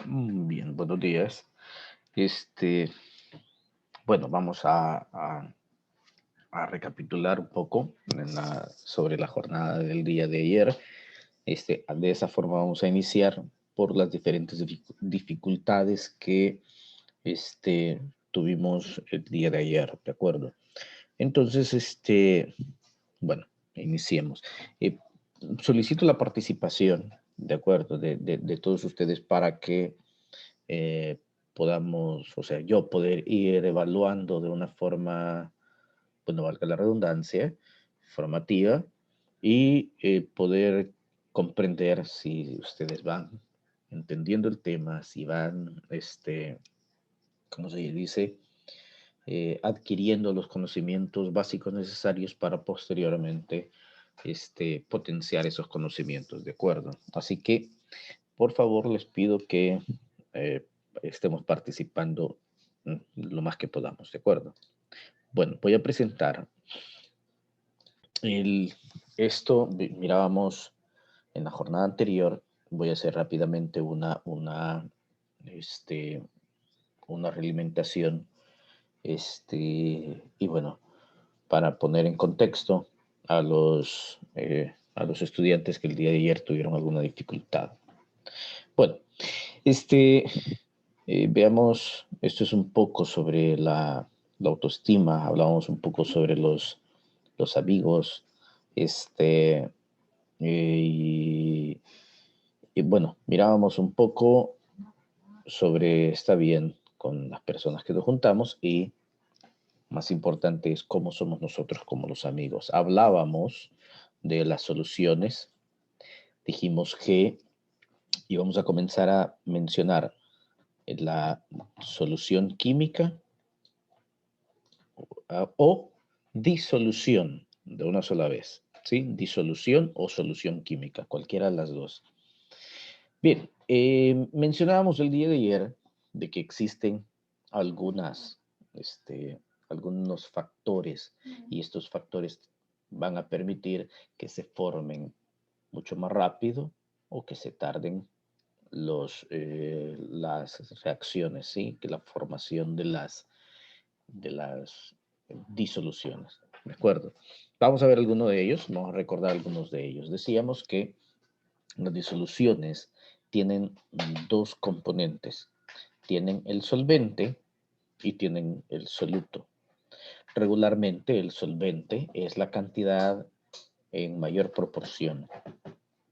Bien, buenos días. Este, bueno, vamos a recapitular un poco sobre la jornada del día de ayer. De esa forma vamos a iniciar por las diferentes dificultades que tuvimos el día de ayer, ¿de acuerdo? Entonces, bueno, iniciemos. Eh, Solicito la participación, ¿de acuerdo? De todos ustedes para que eh, podamos, o sea, yo poder ir evaluando de una forma, pues no valga la redundancia, formativa y poder comprender si ustedes van entendiendo el tema, si van, ¿cómo se dice? Adquiriendo los conocimientos básicos necesarios para posteriormente potenciar esos conocimientos, ¿de acuerdo? Así que, por favor, les pido que eh, estemos participando lo más que podamos, ¿de acuerdo? Bueno, voy a presentar el, mirábamos en la jornada anterior, voy a hacer rápidamente este, una realimentación, y bueno, para poner en contexto a los estudiantes que el día de ayer tuvieron alguna dificultad. Bueno, este, veamos, esto es un poco sobre la autoestima, hablamos un poco sobre los amigos, este, y, y bueno, mirábamos un poco sobre está bien con las personas que nos juntamos y más importante es cómo somos nosotros como los amigos. Hablábamos de las soluciones, dijimos que íbamos a comenzar a mencionar la solución química o disolución de una sola vez, ¿sí? Disolución o solución química, cualquiera de las dos. Bien, mencionábamos el día de ayer de que existen algunas, algunos factores y estos factores van a permitir que se formen mucho más rápido o que se tarden las reacciones, ¿sí? Que la formación de las disoluciones. ¿De acuerdo? Vamos a ver algunos de ellos, vamos a recordar algunos de ellos. Decíamos que las disoluciones tienen dos componentes. Tienen el solvente y tienen el soluto. Regularmente el solvente es la cantidad en mayor proporción.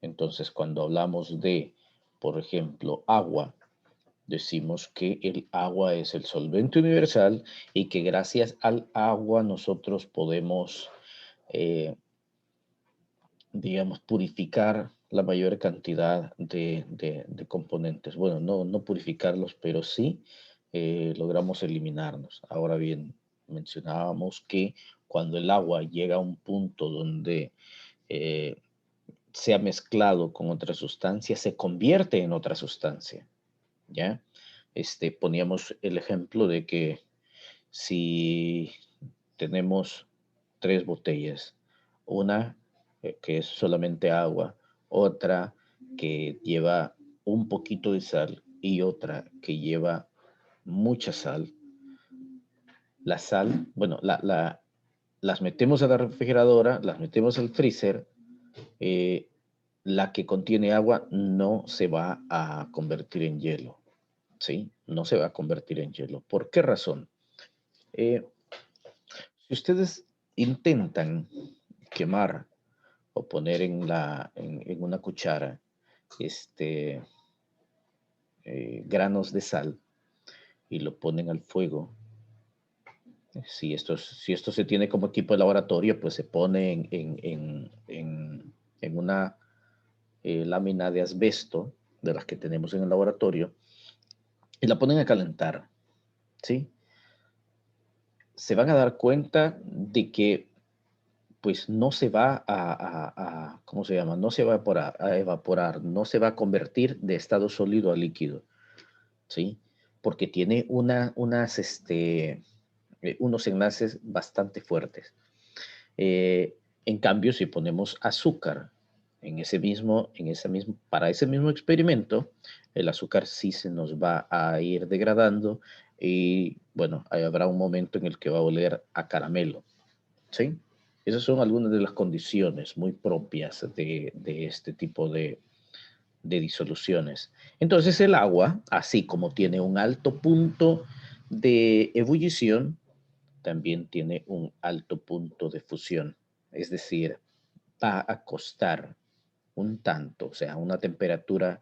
Entonces, cuando hablamos de, por ejemplo, agua, decimos que el agua es el solvente universal y que gracias al agua nosotros podemos, eh, digamos, purificar la mayor cantidad de componentes. Bueno, no purificarlos, pero sí logramos eliminarnos. Ahora bien, mencionábamos que cuando el agua llega a un punto donde eh, se ha mezclado con otra sustancia, se convierte en otra sustancia, ¿ya? Poníamos el ejemplo de que si tenemos tres botellas, una que es solamente agua, otra que lleva un poquito de sal y otra que lleva mucha sal. La sal, bueno, las metemos a la refrigeradora, las metemos al freezer, eh, la que contiene agua no se va a convertir en hielo, ¿sí? No se va a convertir en hielo. ¿Por qué razón? Eh, si ustedes intentan quemar o poner en una cuchara granos de sal y lo ponen al fuego, si esto se tiene como equipo de laboratorio, pues se pone en una lámina de asbesto de las que tenemos en el laboratorio y la ponen a calentar, ¿sí? Se van a dar cuenta de que pues no se va ¿cómo se llama? No se va a evaporar, no se va a convertir de estado sólido a líquido, ¿sí? Porque tiene unos enlaces bastante fuertes. En cambio, si ponemos azúcar para ese mismo experimento, el azúcar sí se nos va a ir degradando y, bueno, ahí habrá un momento en el que va a oler a caramelo, ¿sí? Esas son algunas de las condiciones muy propias de este tipo de disoluciones. Entonces el agua, así como tiene un alto punto de ebullición, también tiene un alto punto de fusión. Es decir, va a costar un tanto, o sea, una temperatura,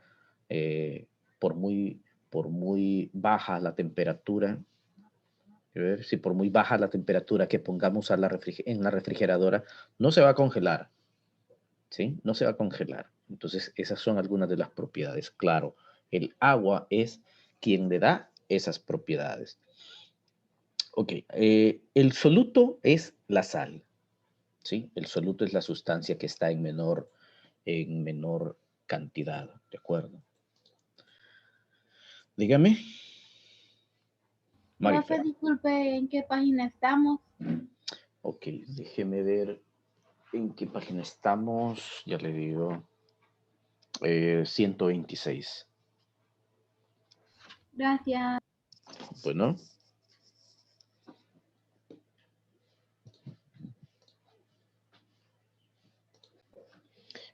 por muy baja la temperatura, si por muy baja la temperatura que pongamos en la refrigeradora, no se va a congelar, ¿sí? No se va a congelar. Entonces, esas son algunas de las propiedades. Claro, el agua es quien le da esas propiedades. Ok, el soluto es la sal, ¿sí? El soluto es la sustancia que está en menor cantidad, ¿de acuerdo? Dígame, Profe, Marifer. disculpe, ¿en qué página estamos? Ok, déjeme ver en qué página estamos. Ya le digo, 126. Gracias. Bueno,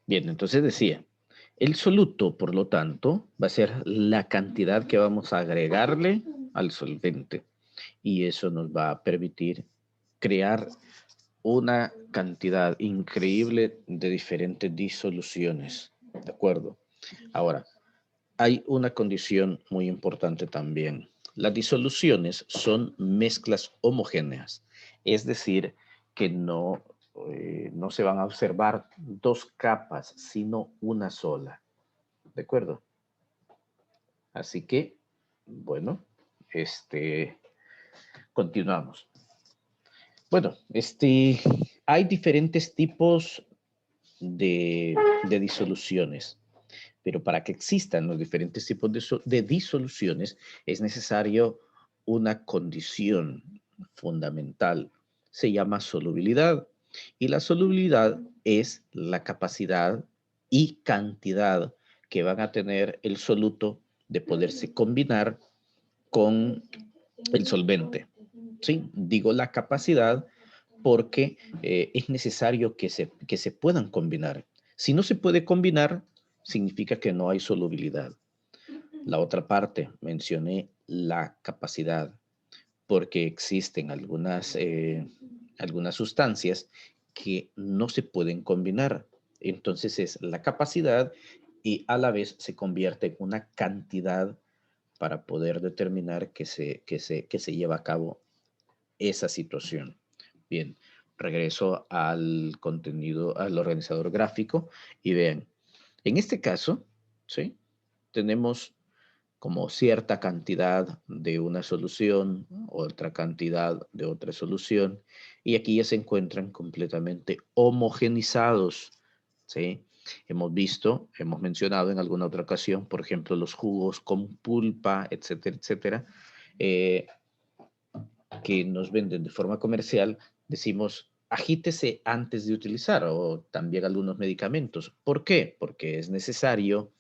bien, entonces decía, el soluto, por lo tanto, va a ser la cantidad que vamos a agregarle al solvente. Y eso nos va a permitir crear una cantidad increíble de diferentes disoluciones. ¿De acuerdo? Ahora, hay una condición muy importante también. Las disoluciones son mezclas homogéneas, es decir, que no se van a observar dos capas, sino una sola. ¿De acuerdo? Así que, bueno, continuamos. Bueno, hay diferentes tipos de disoluciones. Pero para que existan los diferentes tipos de disoluciones es necesario una condición fundamental. Se llama solubilidad. Y la solubilidad es la capacidad y cantidad que van a tener el soluto de poderse combinar con el solvente. ¿Sí? Digo la capacidad porque es necesario que se puedan combinar. Si no se puede combinar, significa que no hay solubilidad. La otra parte, mencioné la capacidad, porque existen algunas sustancias que no se pueden combinar. Entonces es la capacidad y a la vez se convierte en una cantidad para poder determinar que se lleva a cabo esa situación. Bien, regreso al contenido, al organizador gráfico y vean, en este caso, ¿sí? Tenemos como cierta cantidad de una solución, otra cantidad de otra solución, y aquí ya se encuentran completamente homogenizados, ¿sí? Hemos mencionado en alguna otra ocasión, por ejemplo, los jugos con pulpa, etcétera, etcétera, eh, que nos venden de forma comercial, decimos, agítese antes de utilizar, o también algunos medicamentos. ¿Por qué? Porque es necesario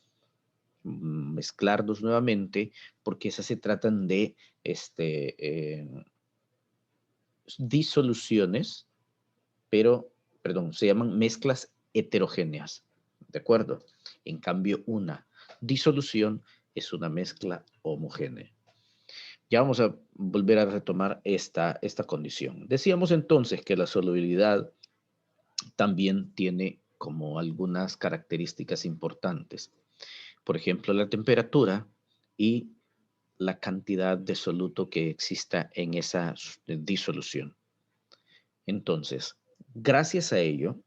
mezclarlos nuevamente, porque esas se tratan de disoluciones, perdón, se llaman mezclas heterogéneas, ¿de acuerdo? En cambio, una disolución es una mezcla homogénea. Ya vamos a volver a retomar esta condición. Decíamos entonces que la solubilidad también tiene como algunas características importantes. Por ejemplo, la temperatura y la cantidad de soluto que exista en esa disolución. Entonces, gracias a ello,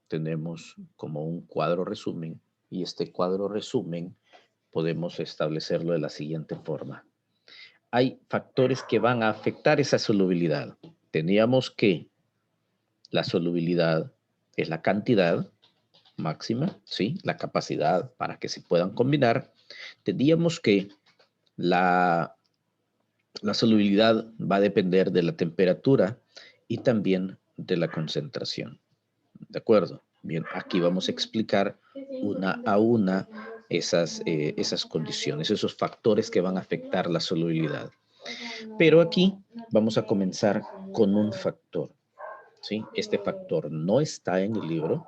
tenemos como un cuadro resumen y este cuadro resumen podemos establecerlo de la siguiente forma. Hay factores que van a afectar esa solubilidad. Teníamos que la solubilidad es la cantidad máxima, ¿sí? La capacidad para que se puedan combinar. Teníamos que la solubilidad va a depender de la temperatura y también de la concentración. ¿De acuerdo? Bien, aquí vamos a explicar una a una esas condiciones, esos factores que van a afectar la solubilidad. Pero aquí vamos a comenzar con un factor, ¿sí? Este factor no está en el libro.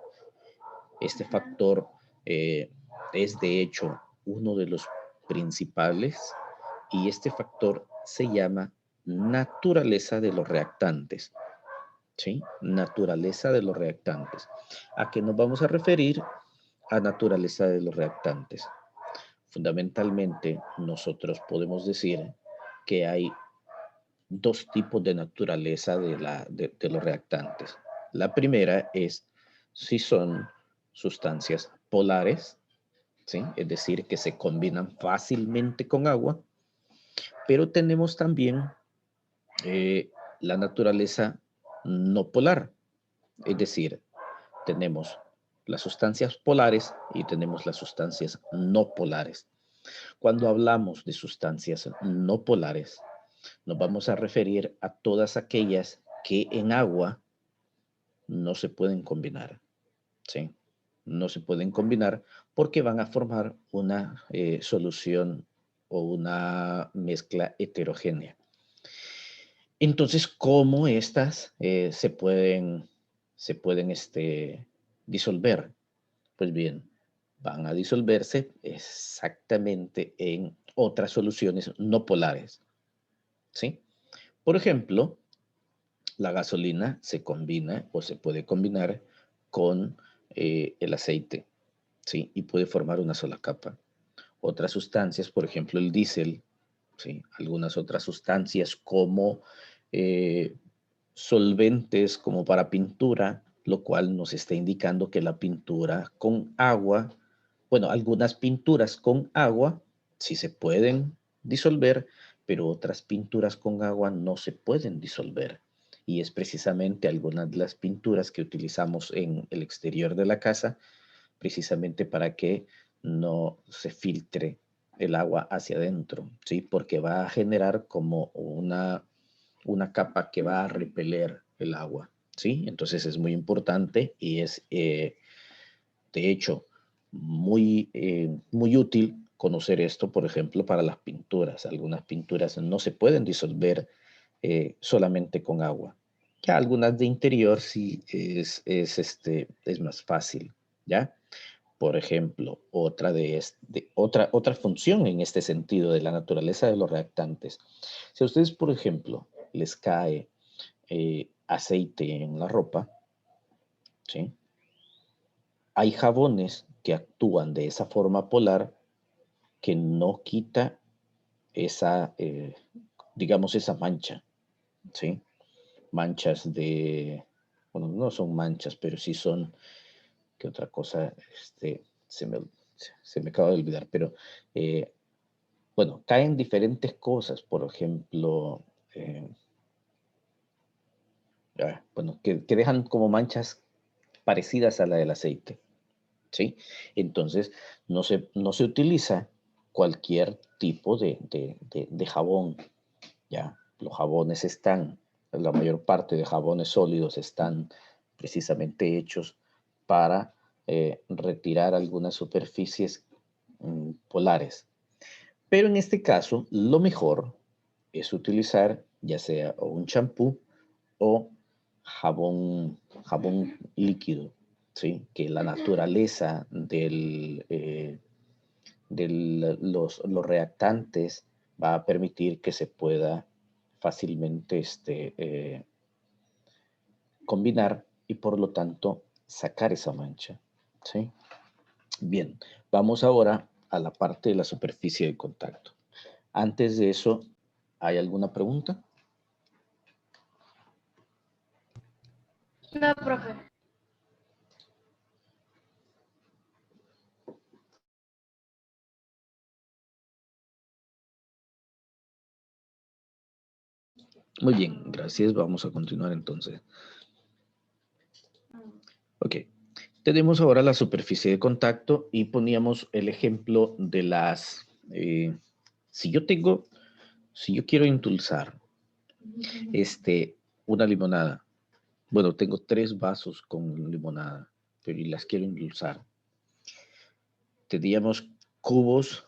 Este factor es de hecho uno de los principales y este factor se llama naturaleza de los reactantes. ¿Sí? Naturaleza de los reactantes. ¿A qué nos vamos a referir? A naturaleza de los reactantes. Fundamentalmente, nosotros podemos decir que hay dos tipos de naturaleza de los reactantes. La primera es si son sustancias polares, ¿sí? Es decir, que se combinan fácilmente con agua, pero tenemos también la naturaleza no polar, es decir, tenemos las sustancias polares y tenemos las sustancias no polares. Cuando hablamos de sustancias no polares, nos vamos a referir a todas aquellas que en agua no se pueden combinar, ¿sí? No se pueden combinar porque van a formar una solución o una mezcla heterogénea. Entonces, ¿cómo estas se pueden disolver? Pues bien, van a disolverse exactamente en otras soluciones no polares, ¿sí? Por ejemplo, la gasolina se combina o se puede combinar con el aceite, ¿sí? Y puede formar una sola capa. Otras sustancias, por ejemplo, el diésel, ¿sí? Algunas otras sustancias como eh, solventes como para pintura, lo cual nos está indicando que la pintura con agua, bueno, algunas pinturas con agua sí se pueden disolver, pero otras pinturas con agua no se pueden disolver. Y es precisamente algunas de las pinturas que utilizamos en el exterior de la casa, precisamente para que no se filtre el agua hacia adentro, ¿sí? Porque va a generar como una capa que va a repeler el agua, ¿sí? Entonces es muy importante y es, de hecho, muy útil conocer esto, por ejemplo, para las pinturas. Algunas pinturas no se pueden disolver solamente con agua. Ya algunas de interior sí es más fácil, ¿ya? Por ejemplo, otra función en este sentido de la naturaleza de los reactantes. Si a ustedes, por ejemplo, les cae aceite en la ropa, ¿sí? Hay jabones que actúan de esa forma polar que no quita esa, digamos, esa mancha, ¿sí? Manchas bueno, no son manchas, pero sí son, ¿qué otra cosa? Se me acaba de olvidar, pero bueno, caen diferentes cosas, por ejemplo, bueno, que dejan como manchas parecidas a la del aceite, ¿sí? Entonces, no se utiliza cualquier tipo de jabón, ¿ya? Los jabones la mayor parte de jabones sólidos están precisamente hechos para retirar algunas superficies polares. Pero en este caso, lo mejor es utilizar ya sea un champú o jabón líquido, ¿sí? Que la naturaleza de los reactantes va a permitir que se pueda fácilmente combinar y por lo tanto sacar esa mancha, ¿sí? Bien, vamos ahora a la parte de la superficie de contacto. Antes de eso, ¿hay alguna pregunta? No, profe. Muy bien, gracias. Vamos a continuar entonces. Ok, tenemos ahora la superficie de contacto y poníamos el ejemplo de si yo quiero endulzar una limonada, bueno, tengo 3 vasos con limonada, pero y las quiero endulzar. Teníamos cubos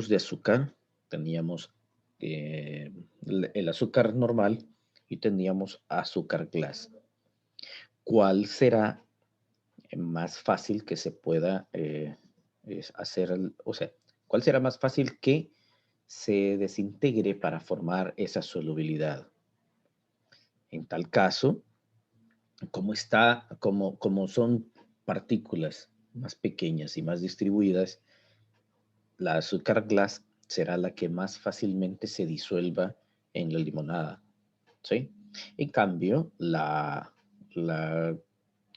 de azúcar, teníamos el azúcar normal y teníamos azúcar glass. ¿Cuál será más fácil que se pueda hacer, o sea, cuál será más fácil que se desintegre para formar esa solubilidad? En tal caso, como son partículas más pequeñas y más distribuidas, la azúcar glass será la que más fácilmente se disuelva en la limonada, ¿sí? En cambio,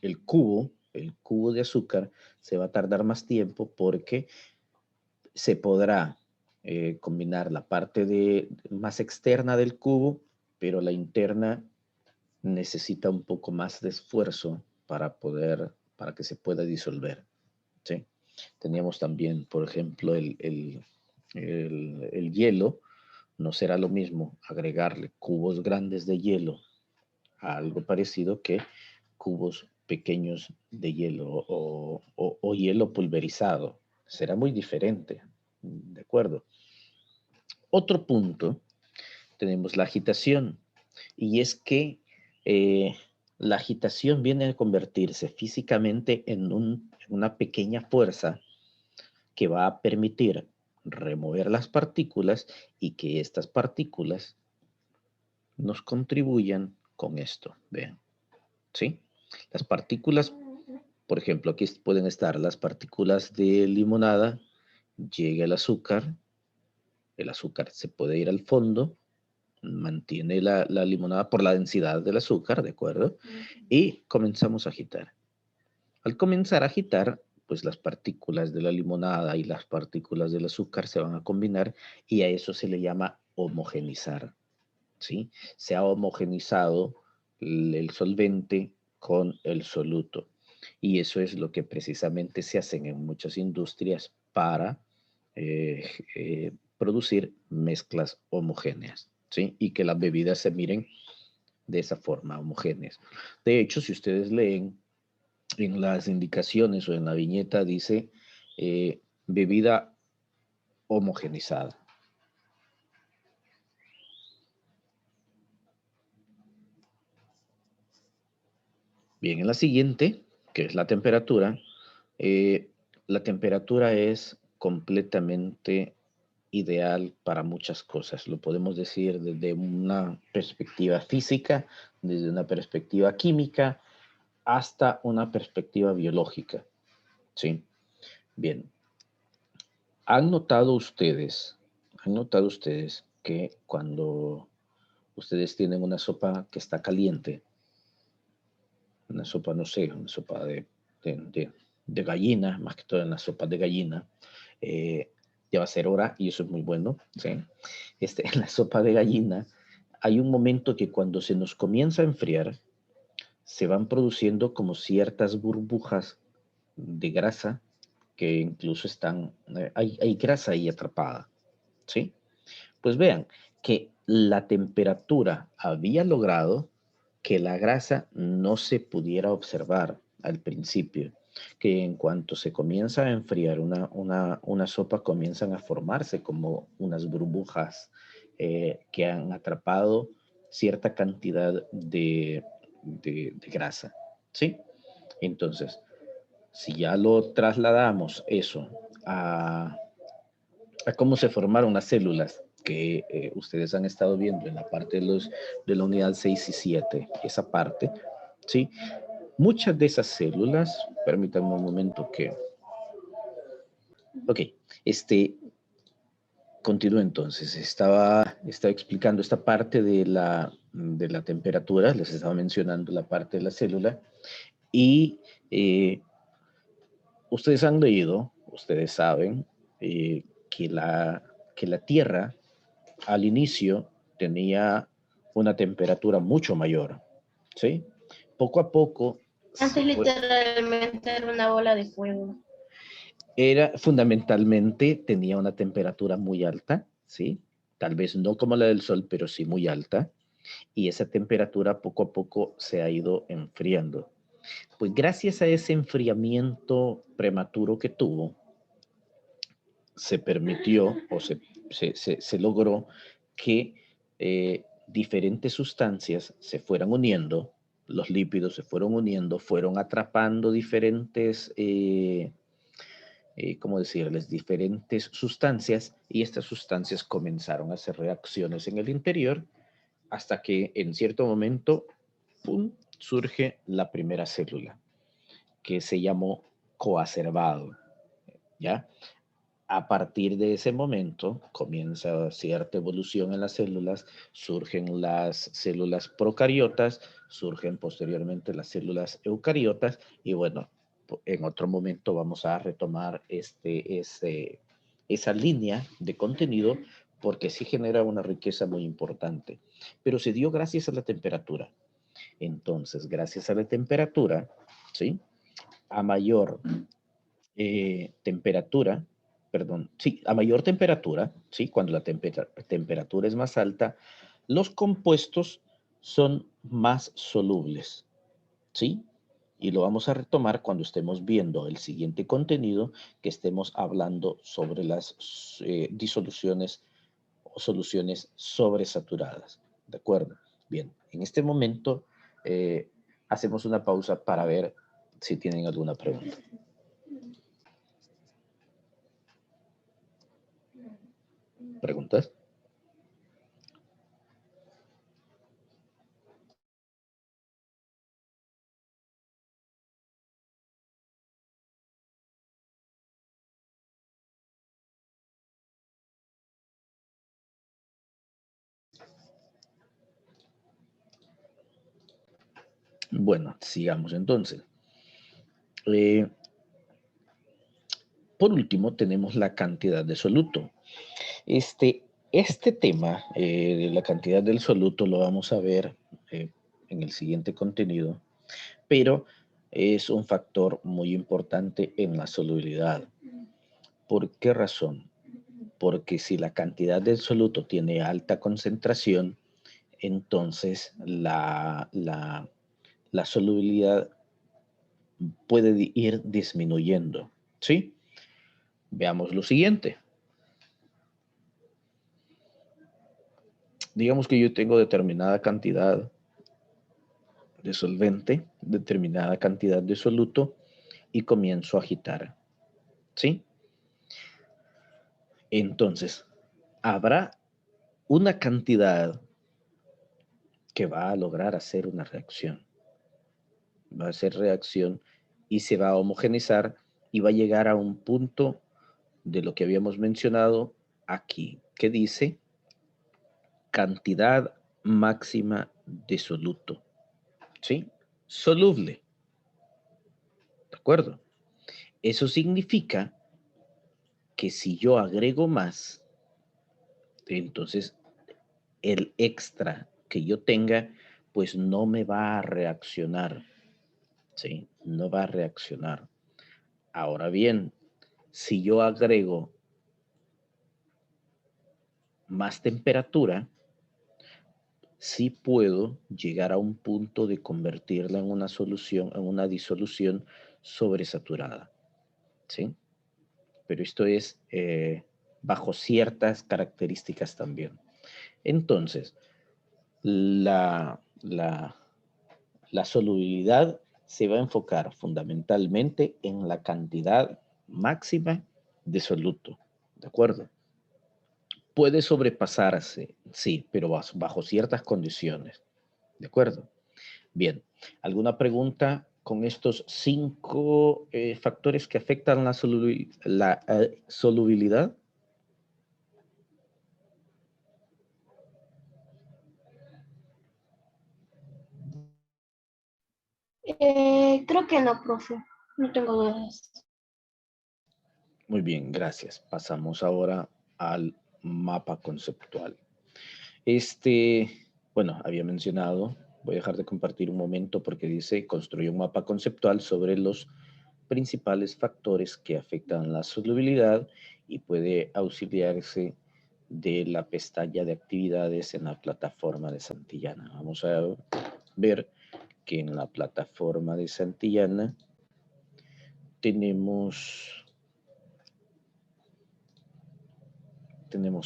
el cubo de azúcar se va a tardar más tiempo porque se podrá combinar la parte más externa del cubo, pero la interna necesita un poco más de esfuerzo para que se pueda disolver, ¿sí? Teníamos también, por ejemplo, el hielo. No será lo mismo agregarle cubos grandes de hielo a algo parecido que cubos pequeños de hielo o hielo pulverizado. Será muy diferente, ¿de acuerdo? Otro punto, tenemos la agitación, y es que eh, la agitación viene a convertirse físicamente en una pequeña fuerza que va a permitir remover las partículas y que estas partículas nos contribuyan con esto. Vean, ¿sí? Las partículas, por ejemplo, aquí pueden estar las partículas de limonada, llega el azúcar se puede ir al fondo, mantiene la limonada por la densidad del azúcar, ¿de acuerdo? Y comenzamos a agitar. Al comenzar a agitar, pues las partículas de la limonada y las partículas del azúcar se van a combinar y a eso se le llama homogenizar, ¿sí? Se ha homogenizado el solvente con el soluto. Y eso es lo que precisamente se hacen en muchas industrias para producir mezclas homogéneas, ¿sí? Y que las bebidas se miren de esa forma, homogéneas. De hecho, si ustedes leen en las indicaciones o en la viñeta, dice bebida homogenizada. Bien, en la siguiente, que es la temperatura es completamente ideal para muchas cosas. Lo podemos decir desde una perspectiva física, desde una perspectiva química, hasta una perspectiva biológica. ¿Sí? Bien. Han notado ustedes que cuando ustedes tienen una sopa que está caliente, una sopa, no sé, una sopa de gallina, más que todo en las sopas de gallina, ya va a ser hora y eso es muy bueno, ¿sí? En la sopa de gallina hay un momento que cuando se nos comienza a enfriar, se van produciendo como ciertas burbujas de grasa que incluso hay grasa ahí atrapada, ¿sí? Pues vean que la temperatura había logrado que la grasa no se pudiera observar al principio, que en cuanto se comienza a enfriar una sopa, comienzan a formarse como unas burbujas que han atrapado cierta cantidad de grasa, ¿sí? Entonces, si ya lo trasladamos eso a cómo se formaron las células que ustedes han estado viendo en la parte de la unidad 6 y 7, esa parte, ¿sí? Muchas de esas células, permítanme un momento que... Ok, continúo entonces. Estaba explicando esta parte de la temperatura, les estaba mencionando la parte de la célula, y ustedes han leído, ustedes saben que la Tierra al inicio tenía una temperatura mucho mayor, ¿sí? Poco a poco Antes literalmente era una bola de fuego. fundamentalmente tenía una temperatura muy alta, ¿sí? Tal vez no como la del Sol, pero sí muy alta. Y esa temperatura poco a poco se ha ido enfriando. Pues gracias a ese enfriamiento prematuro que tuvo, se permitió o se logró que diferentes sustancias se fueran uniendo, los lípidos se fueron uniendo, fueron atrapando diferentes, ¿cómo decirles? Diferentes sustancias, y estas sustancias comenzaron a hacer reacciones en el interior hasta que en cierto momento, ¡pum!, surge la primera célula, que se llamó coacervado, ¿ya? A partir de ese momento comienza cierta evolución en las células, surgen las células procariotas, surgen posteriormente las células eucariotas, y bueno, en otro momento vamos a retomar esa línea de contenido, porque sí genera una riqueza muy importante, pero se dio gracias a la temperatura. Entonces, gracias a la temperatura, ¿sí? A mayor temperatura, perdón, sí, a mayor temperatura, ¿sí? Cuando la temperatura es más alta, los compuestos son más solubles, ¿sí? Y lo vamos a retomar cuando estemos viendo el siguiente contenido, que estemos hablando sobre las disoluciones o soluciones sobresaturadas, ¿de acuerdo? Bien, en este momento hacemos una pausa para ver si tienen alguna pregunta. ¿Preguntas? Bueno, sigamos entonces. Por último, tenemos la cantidad de soluto. Este tema de la cantidad del soluto lo vamos a ver en el siguiente contenido, pero es un factor muy importante en la solubilidad. ¿Por qué razón? Porque si la cantidad del soluto tiene alta concentración, entonces la solubilidad puede ir disminuyendo, ¿sí? Veamos lo siguiente. Digamos que yo tengo determinada cantidad de solvente, determinada cantidad de soluto, y comienzo a agitar, ¿sí? Entonces, habrá una cantidad que va a lograr hacer una reacción. Va a hacer reacción y se va a homogeneizar y va a llegar a un punto de lo que habíamos mencionado aquí, que dice cantidad máxima de soluto, ¿sí? Soluble, ¿de acuerdo? Eso significa que si yo agrego más, entonces el extra que yo tenga, pues no me va a reaccionar, ¿sí? No va a reaccionar. Ahora bien, si yo agrego más temperatura, sí puedo llegar a un punto de convertirla en una solución, en una disolución sobresaturada, ¿sí? Pero esto es bajo ciertas características también. Entonces, la solubilidad se va a enfocar fundamentalmente en la cantidad máxima de soluto, ¿de acuerdo? Puede sobrepasarse, sí, pero bajo ciertas condiciones, ¿de acuerdo? Bien, ¿alguna pregunta con estos 5 factores que afectan la solubilidad? Creo que no, profe. No tengo dudas. Muy bien, gracias. Pasamos ahora al mapa conceptual. Bueno, había mencionado, voy a dejar de compartir un momento porque dice, construye un mapa conceptual sobre los principales factores que afectan la solubilidad y puede auxiliarse de la pestaña de actividades en la plataforma de Santillana. Vamos a ver que en la plataforma de Santillana tenemos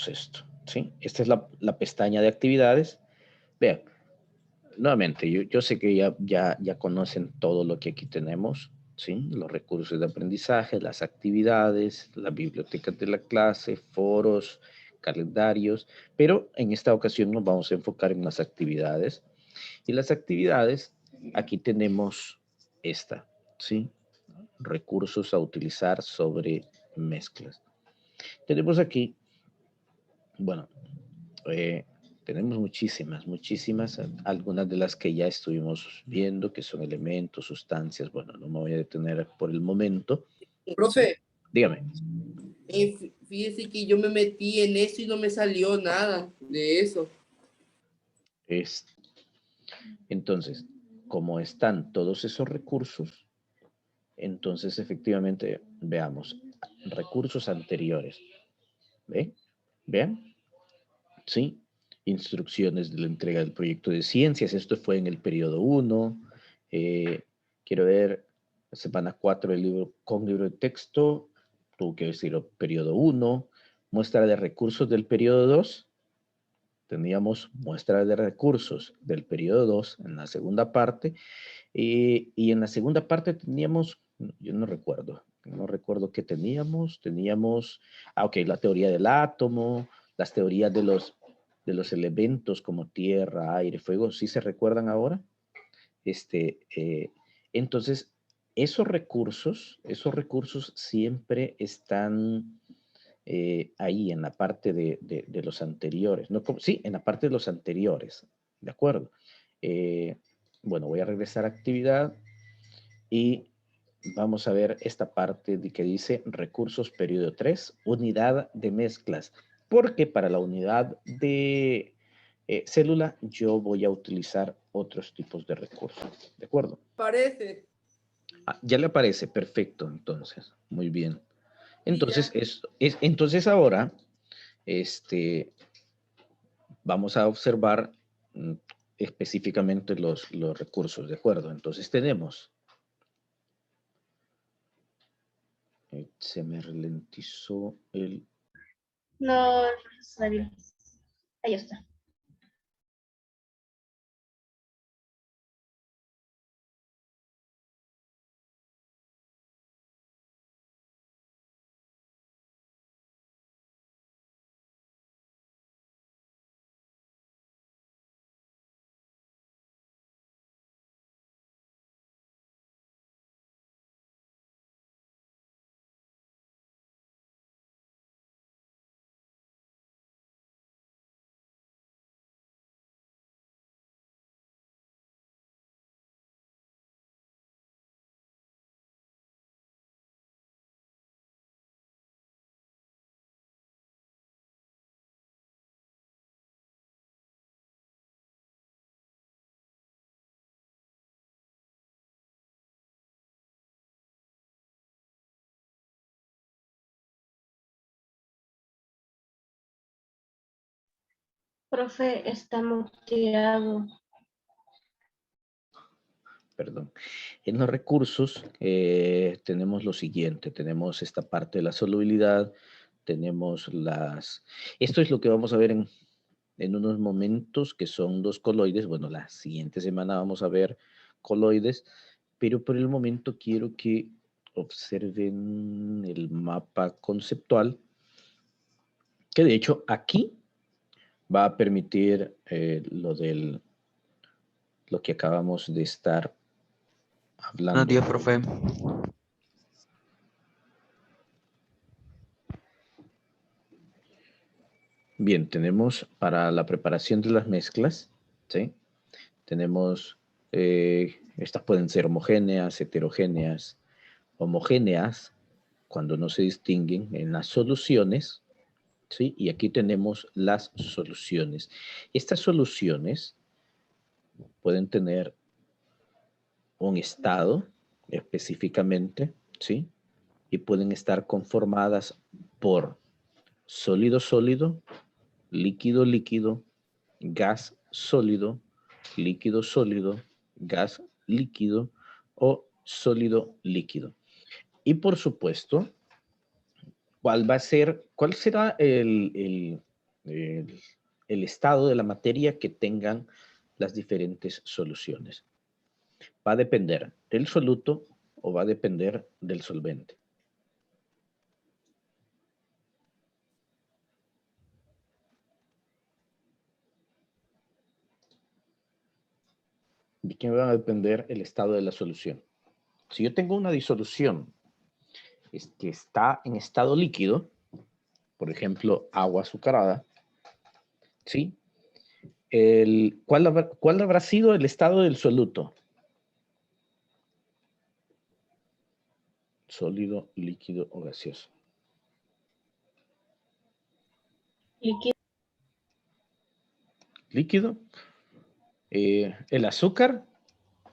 esto, ¿sí? Esta es la pestaña de actividades. Vean, nuevamente, yo sé que ya conocen todo lo que aquí tenemos, ¿sí? Los recursos de aprendizaje, las actividades, la biblioteca de la clase, foros, calendarios, pero en esta ocasión nos vamos a enfocar en las actividades. Y las actividades, aquí tenemos esta, ¿sí? Recursos a utilizar sobre mezclas. Tenemos aquí, bueno, tenemos muchísimas, algunas de las que ya estuvimos viendo, que son elementos, sustancias. Bueno, no me voy a detener por el momento. Profe, Dígame. fíjese que yo me metí en eso y no me salió nada de eso. Entonces, como están todos esos recursos, entonces efectivamente veamos recursos anteriores. ¿Ve? ¿Vean? ¿Sí? Instrucciones de la entrega del proyecto de ciencias. Esto fue en el periodo 1. Quiero ver, semana 4 del libro con libro de texto. Tuvo que decirlo, periodo 1. Muestra de recursos del periodo 2. Teníamos muestra de recursos del periodo 2 en la segunda parte. Y en la segunda parte teníamos, yo no recuerdo qué teníamos. Ok, la teoría del átomo, las teorías de los elementos como tierra, aire, fuego, ¿sí se recuerdan ahora? Entonces, esos recursos siempre están ahí en la parte de los anteriores. No, sí, en la parte de los anteriores, ¿de acuerdo? Bueno, voy a regresar a actividad y vamos a ver esta parte que dice recursos periodo 3, unidad de mezclas. Porque para la unidad de célula yo voy a utilizar otros tipos de recursos. ¿De acuerdo? Parece. Ya le aparece, perfecto, entonces. Muy bien. Entonces, entonces ahora, vamos a observar específicamente los recursos, ¿de acuerdo? Entonces tenemos, se me ralentizó el... No es necesario. Ahí está. Profe, está muteado. Perdón. En los recursos tenemos lo siguiente, tenemos esta parte de la solubilidad, tenemos esto es lo que vamos a ver en unos momentos, que son dos coloides. Bueno, la siguiente semana vamos a ver coloides, pero por el momento quiero que observen el mapa conceptual, que de hecho aquí va a permitir lo que acabamos de estar hablando. Buenos días, profe. Bien, tenemos para la preparación de las mezclas, ¿sí? Tenemos, estas pueden ser homogéneas, heterogéneas. Homogéneas, cuando no se distinguen en las soluciones, ¿sí? Y aquí tenemos las soluciones. Estas soluciones pueden tener un estado específicamente, ¿sí? Y pueden estar conformadas por sólido-sólido, líquido-líquido, gas sólido, líquido sólido, gas líquido o sólido líquido. Y por supuesto, ¿cuál será el estado de la materia que tengan las diferentes soluciones? ¿Va a depender del soluto o va a depender del solvente? ¿De qué va a depender el estado de la solución? Si yo tengo una disolución que está en estado líquido, por ejemplo, agua azucarada, ¿sí? ¿Cuál habrá sido el estado del soluto? Sólido, líquido o gaseoso. Líquido. Líquido. ¿El azúcar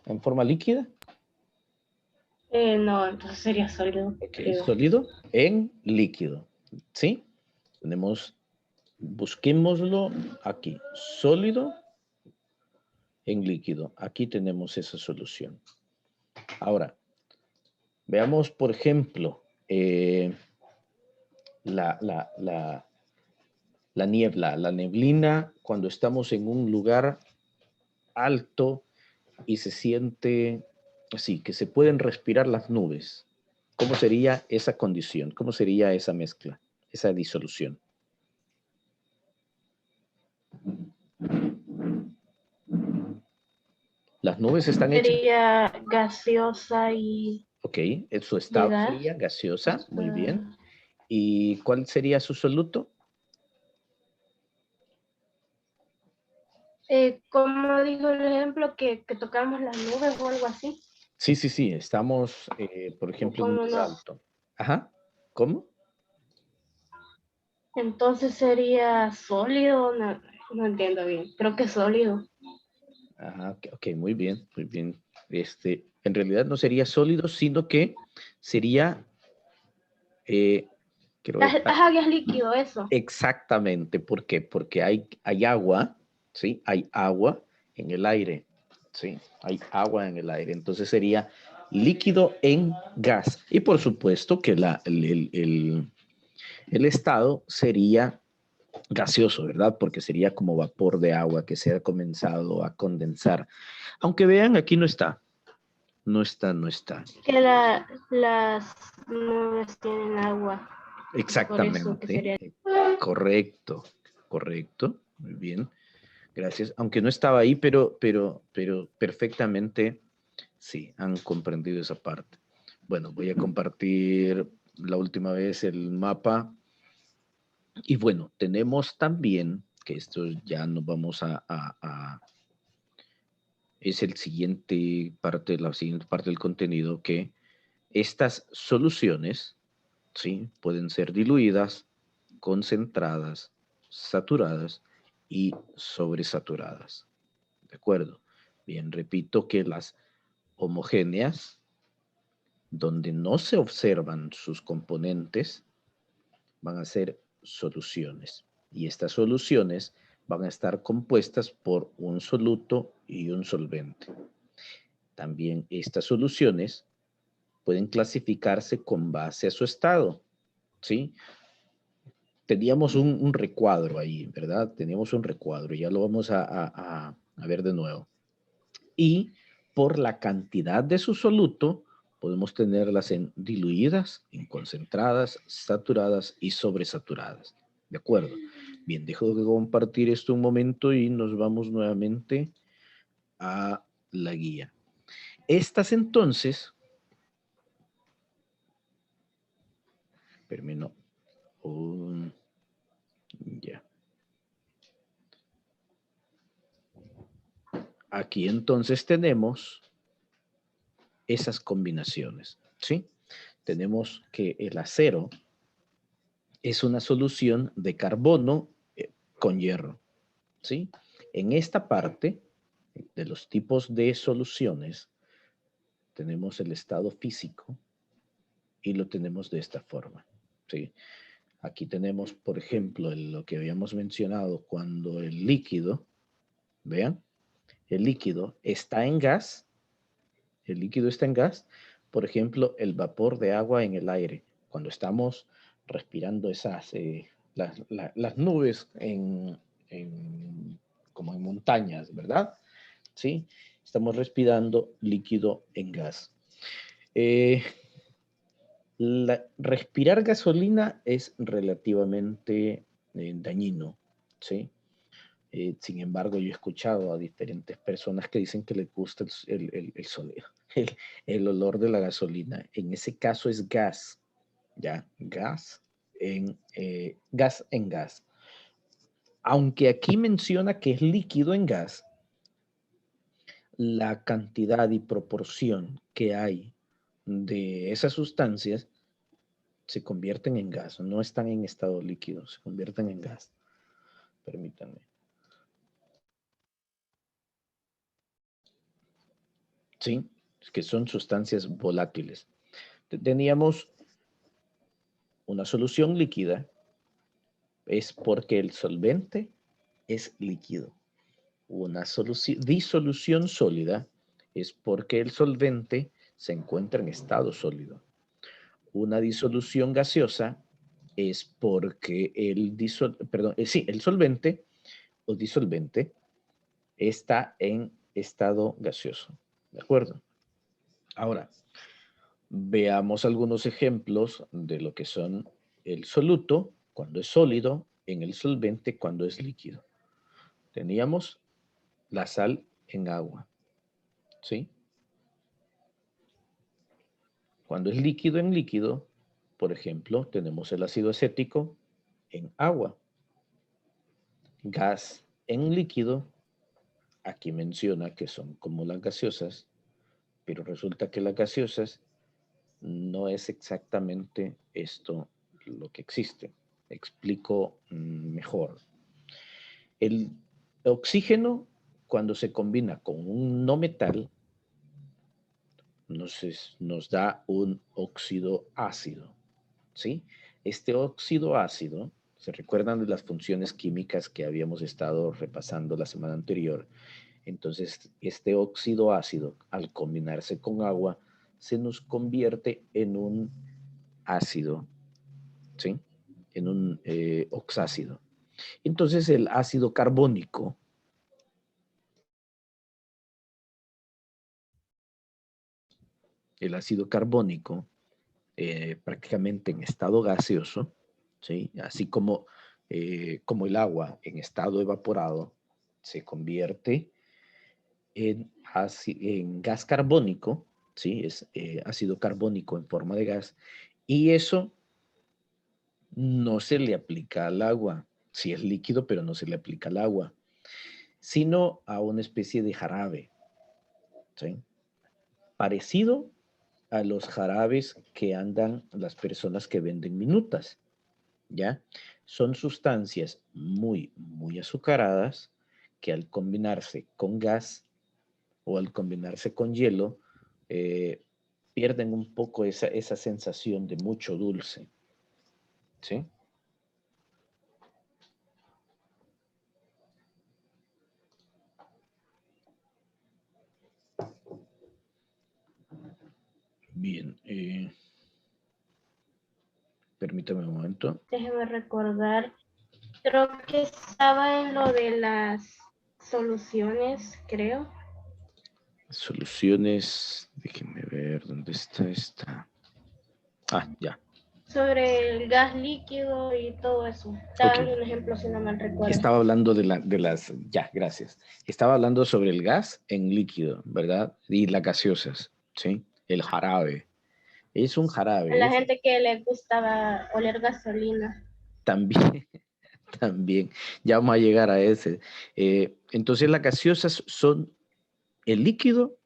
en forma líquida? No, entonces sería sólido. Ok, Creo. sólido en líquido. ¿Sí? Busquémoslo aquí. Sólido en líquido. Aquí tenemos esa solución. Ahora, veamos, por ejemplo, la niebla, la neblina, cuando estamos en un lugar alto y se siente así, que se pueden respirar las nubes. ¿Cómo sería esa condición? ¿Cómo sería esa mezcla, esa disolución? Las nubes están hechas. Sería gaseosa y Ok, en su de estado gas. sería gaseosa, muy bien. ¿Y cuál sería su soluto? Como dijo el ejemplo, que tocamos las nubes o algo así. Sí, sí, sí, estamos, por ejemplo, en un ¿Cómo lugar no? alto. Ajá, ¿cómo? Entonces sería sólido, no, no entiendo bien. Creo que sólido. Ajá, ok, muy bien, muy bien. En realidad no sería sólido, sino que sería, quiero ver, Ajá, que es líquido eso. exactamente. ¿Por qué? Porque hay agua, ¿sí? Hay agua en el aire, ¿sí? Hay agua en el aire. Entonces sería líquido en gas. Y por supuesto que el estado sería gaseoso, ¿verdad? Porque sería como vapor de agua que se ha comenzado a condensar. Aunque vean, aquí no está. No está, no está. Que las nubes tienen agua. Por eso que Exactamente. sería. Correcto, correcto. Muy bien. Gracias. Aunque no estaba ahí, pero perfectamente sí, han comprendido esa parte. Bueno, voy a compartir la última vez el mapa. Y bueno, tenemos también, que esto ya nos vamos es el siguiente parte, la siguiente parte del contenido, que estas soluciones, ¿sí? Pueden ser diluidas, concentradas, saturadas y sobresaturadas. ¿De acuerdo? Bien, repito que las homogéneas, donde no se observan sus componentes, van a ser soluciones. Y estas soluciones van a estar compuestas por un soluto y un solvente. También estas soluciones pueden clasificarse con base a su estado, ¿sí? Teníamos un recuadro ahí, ¿verdad? Teníamos un recuadro, ya lo vamos a ver de nuevo. Y por la cantidad de su soluto, podemos tenerlas en diluidas, en concentradas, saturadas y sobresaturadas. ¿De acuerdo? Bien, dejo de compartir esto un momento y nos vamos nuevamente a la guía. Estas entonces, termino, ya. Aquí entonces tenemos esas combinaciones, ¿sí? Tenemos que el acero es una solución de carbono con hierro, ¿sí? En esta parte de los tipos de soluciones tenemos el estado físico y lo tenemos de esta forma, ¿sí? Aquí tenemos, por ejemplo, lo que habíamos mencionado cuando el líquido, vean, el líquido está en gas El líquido está en gas. Por ejemplo, el vapor de agua en el aire. Cuando estamos respirando esas, las nubes como en montañas, ¿verdad? ¿Sí? Estamos respirando líquido en gas. Respirar gasolina es relativamente dañino, ¿sí? Sin embargo, yo he escuchado a diferentes personas que dicen que les gusta el olor de la gasolina. En ese caso es gas, ¿ya? Gas en gas. Aunque aquí menciona que es líquido en gas, la cantidad y proporción que hay de esas sustancias se convierten en gas, no están en estado líquido, se convierten en gas. Permítanme. Sí, es que son sustancias volátiles. Teníamos una solución líquida, es porque el solvente es líquido. Una disolución sólida es porque el solvente se encuentra en estado sólido. Una disolución gaseosa es porque el solvente o disolvente está en estado gaseoso. ¿De acuerdo? Ahora, veamos algunos ejemplos de lo que son el soluto, cuando es sólido, en el solvente, cuando es líquido. Teníamos la sal en agua, ¿sí? Cuando es líquido en líquido, por ejemplo, tenemos el ácido acético en agua. Gas en líquido, aquí menciona que son como las gaseosas, pero resulta que las gaseosas no es exactamente esto lo que existe. Explico mejor. El oxígeno, cuando se combina con un no metal, nos da un óxido ácido, ¿sí? Este óxido ácido, ¿se recuerdan de las funciones químicas que habíamos estado repasando la semana anterior? Entonces, este óxido ácido, al combinarse con agua, se nos convierte en un ácido, ¿sí? En un oxácido. Entonces, el ácido carbónico prácticamente en estado gaseoso, ¿sí? Así como el agua en estado evaporado se convierte en gas carbónico, ¿sí? Es ácido carbónico en forma de gas, y eso no se le aplica al agua. Sí es líquido, pero no se le aplica al agua, sino a una especie de jarabe, ¿sí? Parecido a los jarabes que andan las personas que venden minutas, ¿ya? Son sustancias muy, muy azucaradas que al combinarse con gas o al combinarse con hielo, pierden un poco esa sensación de mucho dulce, ¿sí? Bien, permítame un momento. Déjeme recordar, creo que estaba en lo de las soluciones, creo. Soluciones, déjenme ver, ¿dónde está esta? Ah, ya. Sobre el gas líquido y todo eso. Estaba dando un ejemplo si no mal recuerdo. Estaba hablando de las, ya, gracias. Estaba hablando sobre el gas en líquido, ¿verdad? Y las gaseosas, ¿sí? El jarabe. Es un jarabe. A la gente que le gustaba oler gasolina. También, también. Ya vamos a llegar a ese. Entonces las gaseosas son, el líquido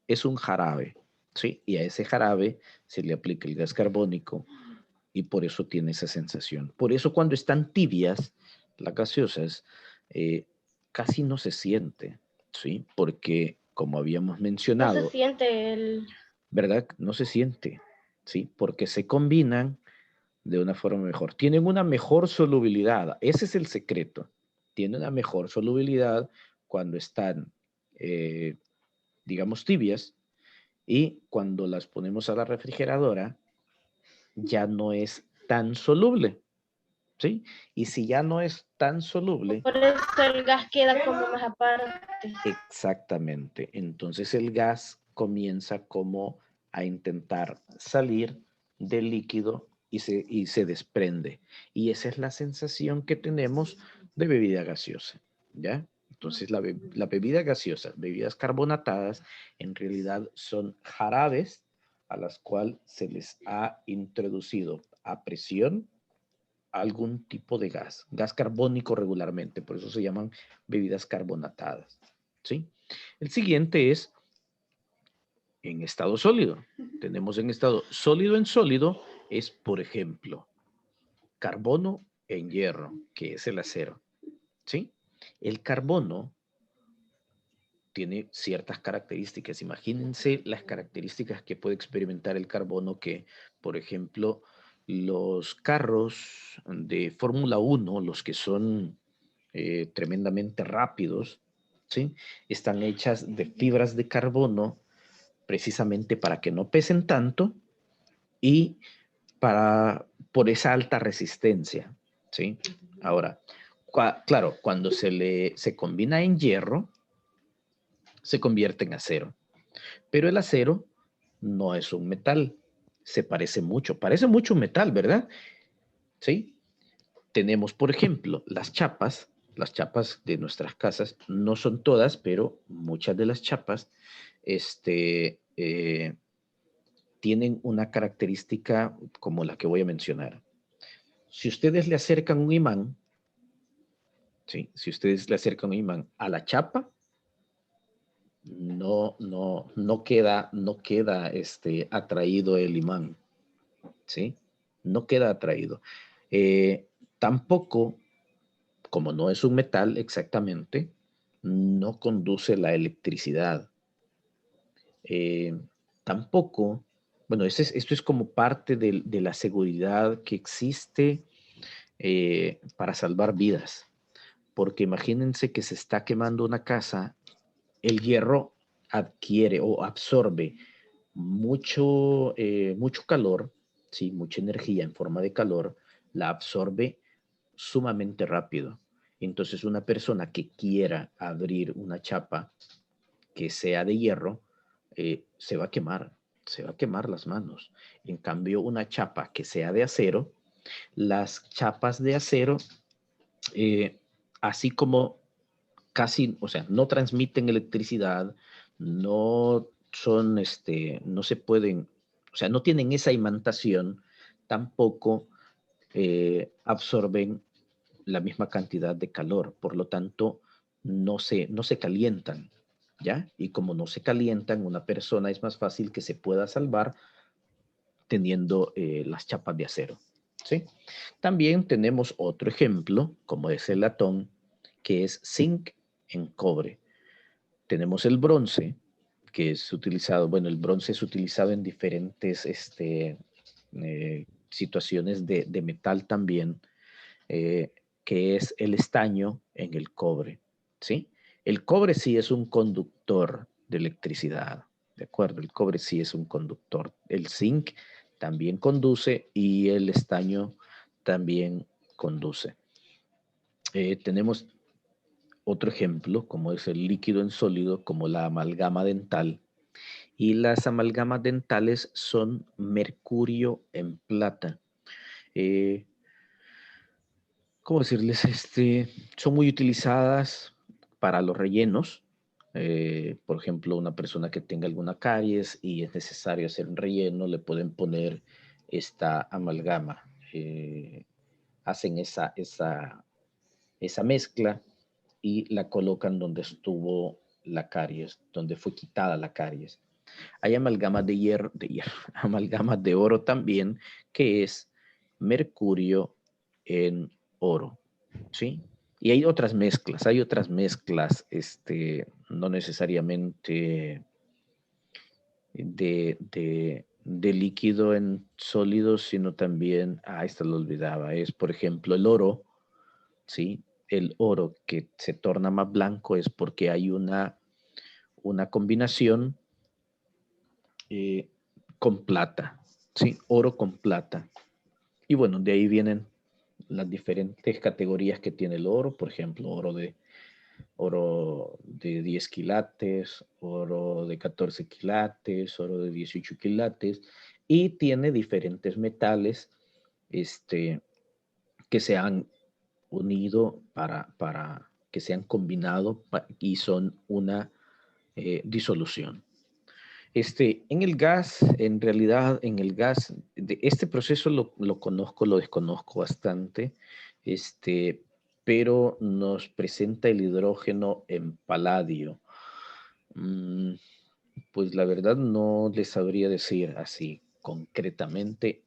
es un jarabe, ¿sí? Y a ese jarabe se le aplica el gas carbónico y por eso tiene esa sensación. Por eso cuando están tibias, las gaseosas, casi no se siente, ¿sí? Porque, como habíamos mencionado, no se siente el... ¿verdad? No se siente, ¿sí? Porque se combinan de una forma mejor. Tienen una mejor solubilidad. Ese es el secreto. Tienen una mejor solubilidad cuando están, digamos, tibias, Y cuando las ponemos a la refrigeradora, ya no es tan soluble, ¿sí? Y si ya no es tan soluble, Por eso el gas queda como más aparte. exactamente, entonces el gas comienza como a intentar salir del líquido y se desprende. Y esa es la sensación que tenemos de bebida gaseosa, ¿ya? Entonces la bebida gaseosa, bebidas carbonatadas, en realidad son jarabes a las cuales se les ha introducido a presión algún tipo de gas carbónico regularmente, por eso se llaman bebidas carbonatadas, ¿sí? El siguiente es en estado sólido. Tenemos en estado sólido en sólido es, por ejemplo, carbono en hierro, que es el acero, ¿sí? El carbono tiene ciertas características. Imagínense las características que puede experimentar el carbono que, por ejemplo, los carros de Fórmula 1, los que son tremendamente rápidos, ¿sí? Están hechas de fibras de carbono precisamente para que no pesen tanto y por esa alta resistencia, ¿sí? Ahora, claro, cuando se combina en hierro, se convierte en acero. Pero el acero no es un metal, se parece mucho un metal, ¿verdad? ¿Sí? Tenemos, por ejemplo, las chapas de nuestras casas, no son todas, pero muchas de las chapas, tienen una característica como la que voy a mencionar. Si ustedes le acercan un imán, ¿sí? Si ustedes le acercan un imán a la chapa, no queda atraído el imán, ¿sí? No queda atraído. Tampoco, como no es un metal exactamente, no conduce la electricidad. Tampoco, bueno, esto es como parte de la seguridad que existe para salvar vidas, porque imagínense que se está quemando una casa, el hierro adquiere o absorbe mucho calor, ¿sí? Mucha energía en forma de calor, la absorbe sumamente rápido. Entonces una persona que quiera abrir una chapa que sea de hierro, se va a quemar las manos. En cambio, una chapa que sea de acero, las chapas de acero, eh, así como casi, o sea, no transmiten electricidad, no son, no se pueden, o sea, no tienen esa imantación, tampoco absorben la misma cantidad de calor, por lo tanto, no se calientan, ¿ya? Y como no se calientan, una persona es más fácil que se pueda salvar teniendo las chapas de acero, ¿sí? También tenemos otro ejemplo, como es el latón, que es zinc en cobre. Tenemos el bronce, que es utilizado, bueno, el bronce es utilizado en diferentes situaciones de metal también, que es el estaño en el cobre, ¿sí? El cobre sí es un conductor de electricidad, ¿de acuerdo? El cobre sí es un conductor. El zinc también conduce y el estaño también conduce. Tenemos otro ejemplo, como es el líquido en sólido, como la amalgama dental. Y las amalgamas dentales son mercurio en plata. Eh, ¿Cómo decirles? Son muy utilizadas para los rellenos. Por ejemplo, una persona que tenga alguna caries y es necesario hacer un relleno, le pueden poner esta amalgama. Hacen esa mezcla y la colocan donde estuvo la caries, donde fue quitada la caries. Hay amalgamas amalgamas de oro también, que es mercurio en oro, ¿sí? Y hay otras mezclas, no necesariamente de líquido en sólido, sino también, esta lo olvidaba, es por ejemplo el oro, ¿sí? El oro que se torna más blanco es porque hay una combinación con plata, ¿sí? Oro con plata. Y bueno, de ahí vienen las diferentes categorías que tiene el oro, por ejemplo, oro de 10 quilates, oro de 14 quilates, oro de 18 quilates, y tiene diferentes metales que se han unido para que se han combinado y son una disolución. En el gas, en realidad, en el gas, de este proceso lo conozco, lo desconozco bastante, pero nos presenta el hidrógeno en paladio. Pues la verdad no les sabría decir así concretamente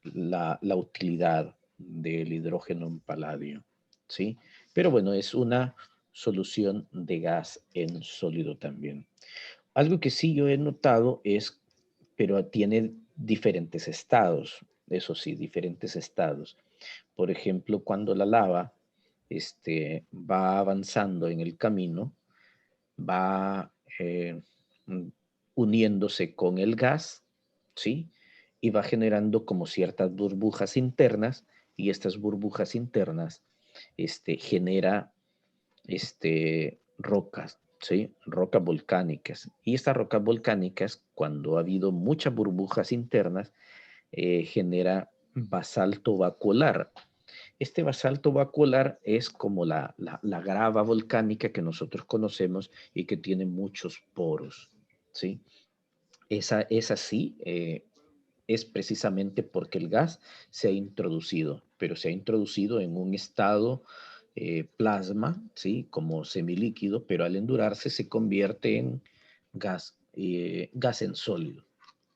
la utilidad del hidrógeno en paladio, ¿sí? Pero bueno, es una solución de gas en sólido también. Algo que sí yo he notado es, pero tiene diferentes estados, eso sí, diferentes estados. Por ejemplo, cuando la lava va avanzando en el camino, va uniéndose con el gas, ¿sí? Y va generando como ciertas burbujas internas, y estas burbujas internas genera rocas, ¿sí? Rocas volcánicas. Y estas rocas volcánicas, cuando ha habido muchas burbujas internas, genera basalto vacuolar. Este basalto vacuolar es como la grava volcánica que nosotros conocemos y que tiene muchos poros, ¿sí? Esa sí es precisamente porque el gas se ha introducido, pero se ha introducido en un estado plasma, ¿sí? Como semilíquido, pero al endurarse se convierte en gas en sólido,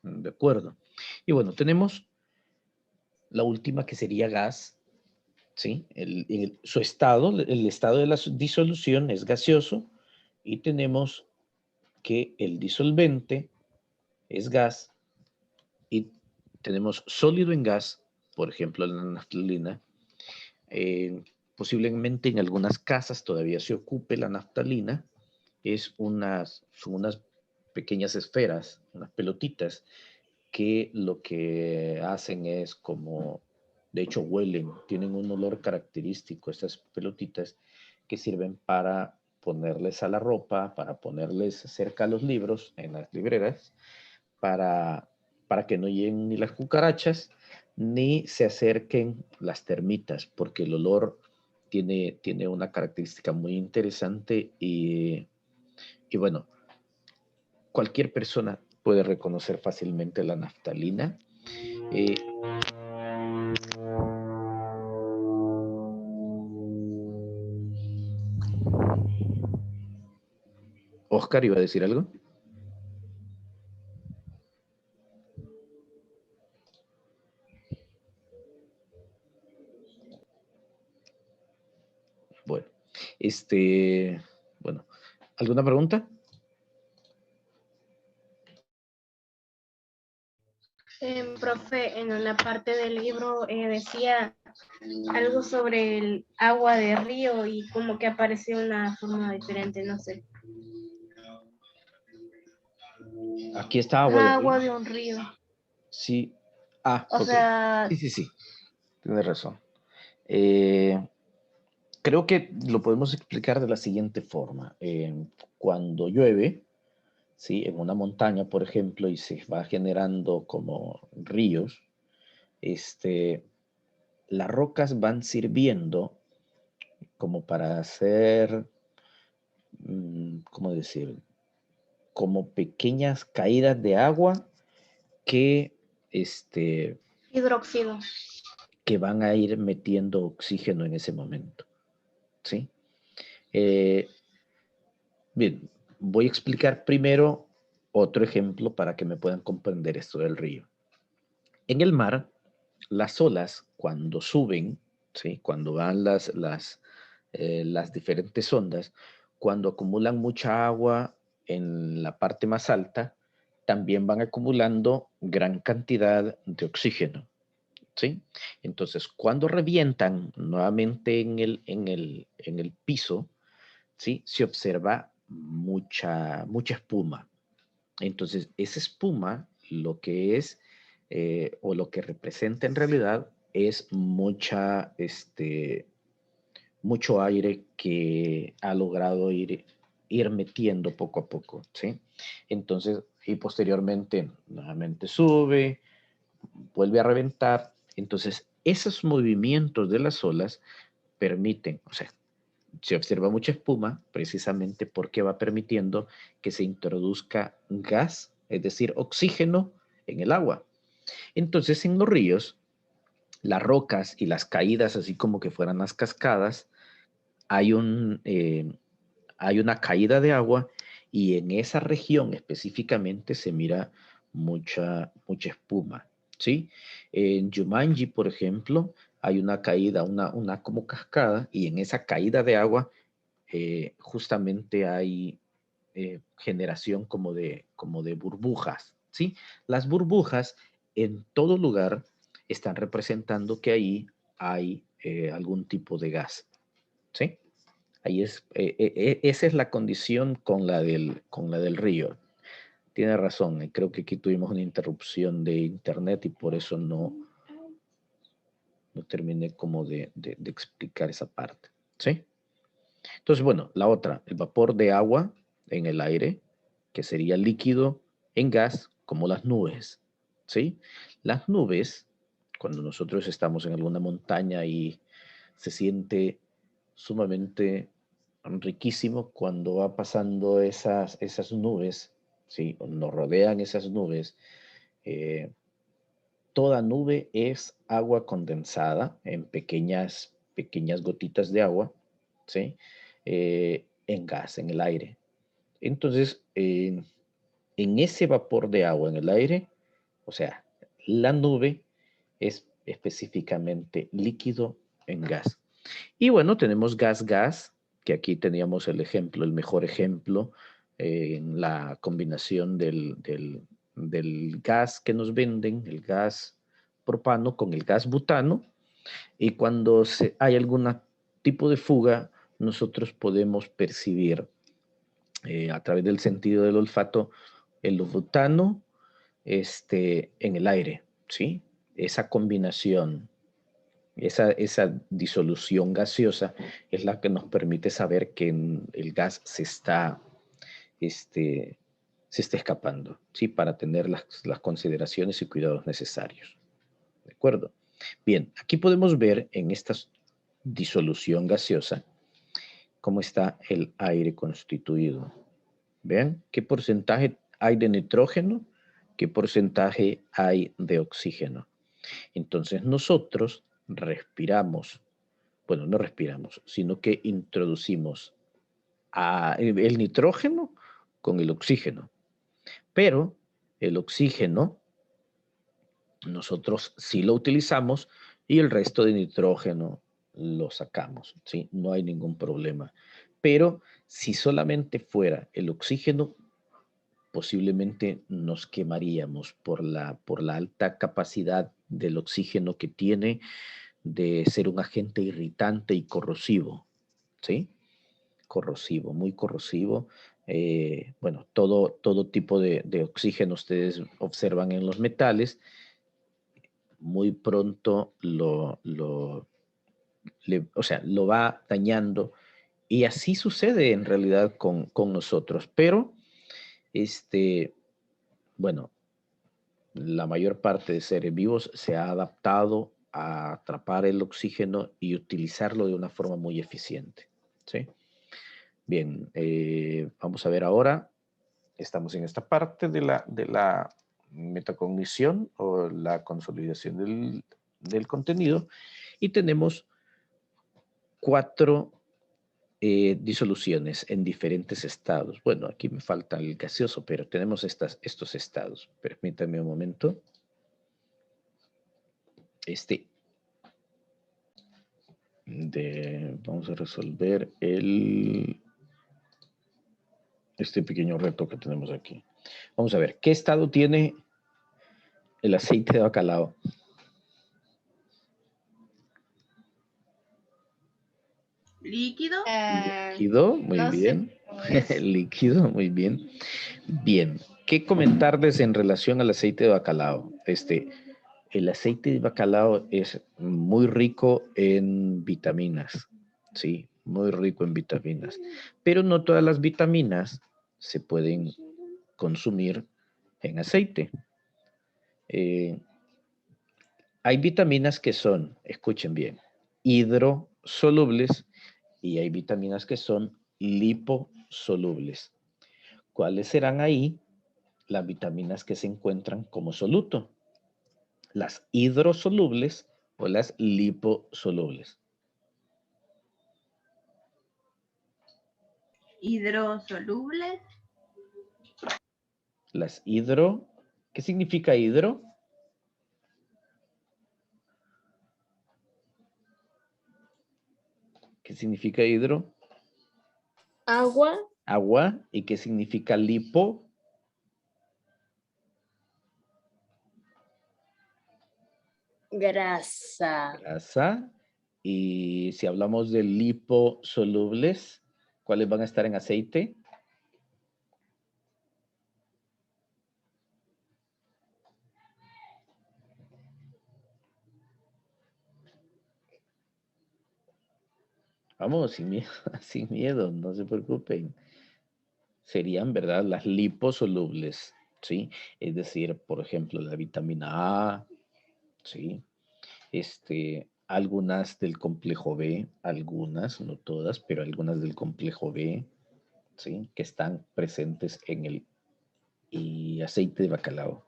¿de acuerdo? Y bueno, tenemos la última que sería gas, ¿sí? Su estado, el estado de la disolución es gaseoso, y tenemos que el disolvente es gas, y tenemos sólido en gas, por ejemplo, la naftalina. Posiblemente en algunas casas todavía se ocupe la naftalina. Son unas pequeñas esferas, unas pelotitas, que lo que hacen es como, de hecho huelen, tienen un olor característico, estas pelotitas, que sirven para ponerles a la ropa, para ponerles cerca a los libros en las libreras, para que no lleguen ni las cucarachas ni se acerquen las termitas, porque el olor tiene una característica muy interesante, y bueno, cualquier persona puede reconocer fácilmente la naftalina. Oscar, ¿iba a decir algo? Bueno, bueno, ¿alguna pregunta? Profe, en una parte del libro decía algo sobre el agua de río y como que apareció una forma diferente, no sé. Aquí está agua de Agua río. de un río. Sí. O ok. sea, Sí. Tienes razón. Creo que lo podemos explicar de la siguiente forma. Cuando llueve, ¿sí? En una montaña, por ejemplo, y se va generando como ríos, las rocas van sirviendo como para hacer, ¿cómo decir? Como pequeñas caídas de agua que, hidróxido. que van a ir metiendo oxígeno en ese momento, ¿sí? Bien, voy a explicar primero otro ejemplo para que me puedan comprender esto del río. En el mar, las olas, cuando suben, ¿sí? Cuando van las diferentes ondas, cuando acumulan mucha agua en la parte más alta, también van acumulando gran cantidad de oxígeno, ¿sí? Entonces, cuando revientan nuevamente en el piso, ¿sí? Se observa mucha espuma. Entonces, esa espuma lo que es, o lo que representa en realidad, es mucho aire que ha logrado ir metiendo poco a poco, ¿sí? Entonces, y posteriormente, nuevamente sube, vuelve a reventar. Entonces, esos movimientos de las olas permiten, o sea, se observa mucha espuma precisamente porque va permitiendo que se introduzca gas, es decir, oxígeno en el agua. Entonces, en los ríos, las rocas y las caídas, así como que fueran las cascadas, hay hay una caída de agua y en esa región específicamente se mira mucha espuma, ¿sí? En Jumanji, por ejemplo, hay una caída, una como cascada, y en esa caída de agua justamente hay generación como de burbujas, ¿sí? Las burbujas en todo lugar están representando que ahí hay algún tipo de gas, ¿sí? Ahí esa es la condición con la del río. Tiene razón, creo que aquí tuvimos una interrupción de internet y por eso no terminé como de explicar esa parte, ¿sí? Entonces, bueno, la otra, el vapor de agua en el aire, que sería líquido en gas, como las nubes, ¿sí? Las nubes, cuando nosotros estamos en alguna montaña y se siente sumamente riquísimo cuando va pasando esas nubes, ¿sí? Nos rodean esas nubes. eh, Toda nube es agua condensada en pequeñas gotitas de agua, ¿sí? En gas, en el aire. Entonces, en ese vapor de agua en el aire, o sea, la nube es específicamente líquido en gas. Y bueno, tenemos gas, que aquí teníamos el ejemplo, el mejor ejemplo, en la combinación del gas que nos venden, el gas propano con el gas butano, y cuando hay algún tipo de fuga, nosotros podemos percibir a través del sentido del olfato el butano en el aire, ¿sí? Esa combinación, esa disolución gaseosa es la que nos permite saber que el gas este, se está escapando, ¿sí? Para tener las consideraciones y cuidados necesarios. ¿De acuerdo? Bien, aquí podemos ver en esta disolución gaseosa cómo está el aire constituido. Vean qué porcentaje hay de nitrógeno, qué porcentaje hay de oxígeno. Entonces nosotros respiramos, bueno, no respiramos, sino que introducimos el nitrógeno con el oxígeno. Pero el oxígeno nosotros sí lo utilizamos y el resto de nitrógeno lo sacamos, ¿sí? No hay ningún problema. Pero si solamente fuera el oxígeno, posiblemente nos quemaríamos por la alta capacidad del oxígeno que tiene de ser un agente irritante y corrosivo, ¿sí? Corrosivo, muy corrosivo. Bueno, todo tipo de oxígeno ustedes observan en los metales, muy pronto o sea, lo va dañando y así sucede en realidad con nosotros, pero bueno, la mayor parte de seres vivos se ha adaptado a atrapar el oxígeno y utilizarlo de una forma muy eficiente, ¿sí? Bien, vamos a ver ahora, estamos en esta parte de la metacognición o la consolidación del contenido y tenemos 4 disoluciones en diferentes estados. Bueno, aquí me falta el gaseoso, pero tenemos estos estados. Permítanme un momento. Vamos a resolver este pequeño reto que tenemos aquí. Vamos a ver, ¿qué estado tiene el aceite de bacalao? ¿Líquido? Líquido, muy No sé. bien. Líquido, muy bien. Bien, ¿qué comentarles en relación al aceite de bacalao? El aceite de bacalao es muy rico en vitaminas, sí, muy rico en vitaminas, pero no todas las vitaminas se pueden consumir en aceite. Eh, Hay vitaminas que son, escuchen bien, hidrosolubles y hay vitaminas que son liposolubles. ¿Cuáles serán ahí las vitaminas que se encuentran como soluto? ¿Las hidrosolubles o las liposolubles? Hidrosolubles. Las hidro, ¿qué significa hidro? ¿Qué significa hidro? Agua. Agua. ¿Y qué significa lipo? Grasa. Grasa. Y si hablamos de liposolubles, ¿cuáles van a estar en aceite? Vamos, sin miedo, sin miedo, no se preocupen. Serían, ¿verdad? Las liposolubles, ¿sí? Es decir, por ejemplo, la vitamina A, ¿sí? Algunas del complejo B, algunas, no todas, pero algunas del complejo B, ¿sí? Que están presentes en el aceite de bacalao.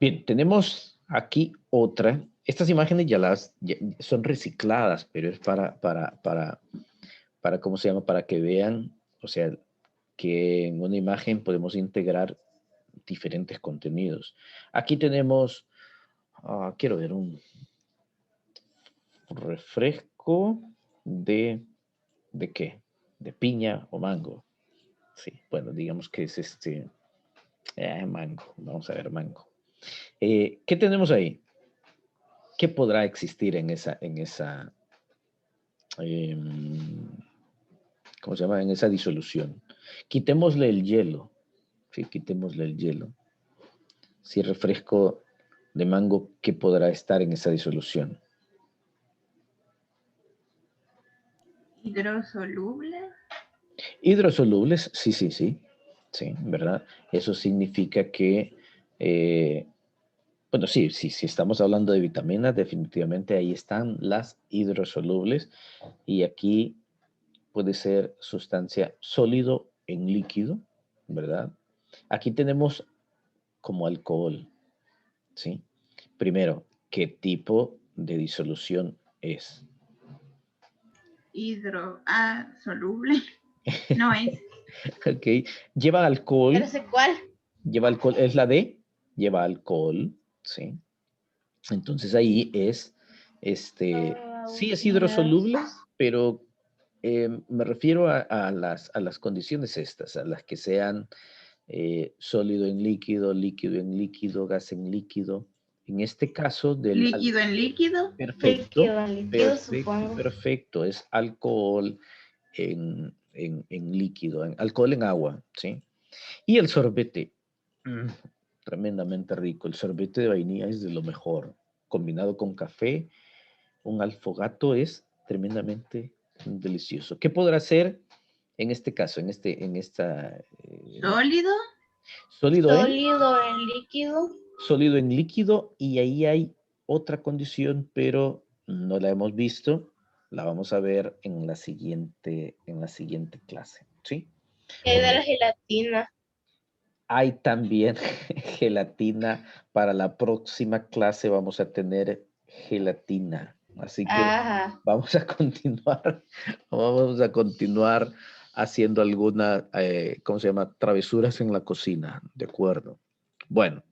Bien, tenemos aquí otra. Estas imágenes ya son recicladas, pero es para, ¿cómo se llama? Para que vean, o sea, que en una imagen podemos integrar diferentes contenidos. Aquí tenemos, quiero ver un refresco ¿de qué? De piña o mango. Sí, bueno, digamos que es mango. Vamos a ver, mango. ¿Qué tenemos ahí? ¿Qué podrá existir en esa ¿cómo se llama? En esa disolución. Quitémosle el hielo. Sí, quitémosle el hielo. Si refresco de mango, ¿qué podrá estar en esa disolución? Hidrosolubles. Hidrosolubles, sí, sí, sí. Sí, ¿verdad? Eso significa que, bueno, sí, si estamos hablando de vitaminas, definitivamente ahí están las hidrosolubles y aquí puede ser sustancia sólido en líquido, ¿verdad? Aquí tenemos como alcohol, ¿sí? Primero, ¿qué tipo de disolución es? Soluble. No es. Ok, lleva alcohol. Pero sé cuál. Lleva alcohol, es la D, lleva alcohol, ¿sí? Entonces ahí es, sí es hidrosoluble, pero me refiero a las condiciones estas, a las que sean sólido en líquido, líquido en líquido, gas en líquido. En este caso del... Líquido en líquido. Perfecto, Líquido en líquido, perfecto, supongo. perfecto. Es alcohol en líquido, alcohol en agua, ¿sí? Y el sorbete, tremendamente rico. El sorbete de vainilla es de lo mejor. Combinado con café, un alfogato es tremendamente delicioso. ¿Qué podrá ser en este caso, en esta... Sólido. Sólido en... Sólido en líquido. Sólido en líquido y ahí hay otra condición, pero no la hemos visto. La vamos a ver en la siguiente clase, ¿sí? Es de la gelatina. Hay también gelatina. Para la próxima clase vamos a tener gelatina. Así que Ajá. vamos a continuar haciendo alguna, ¿cómo se llama? Travesuras en la cocina, ¿de acuerdo? Bueno,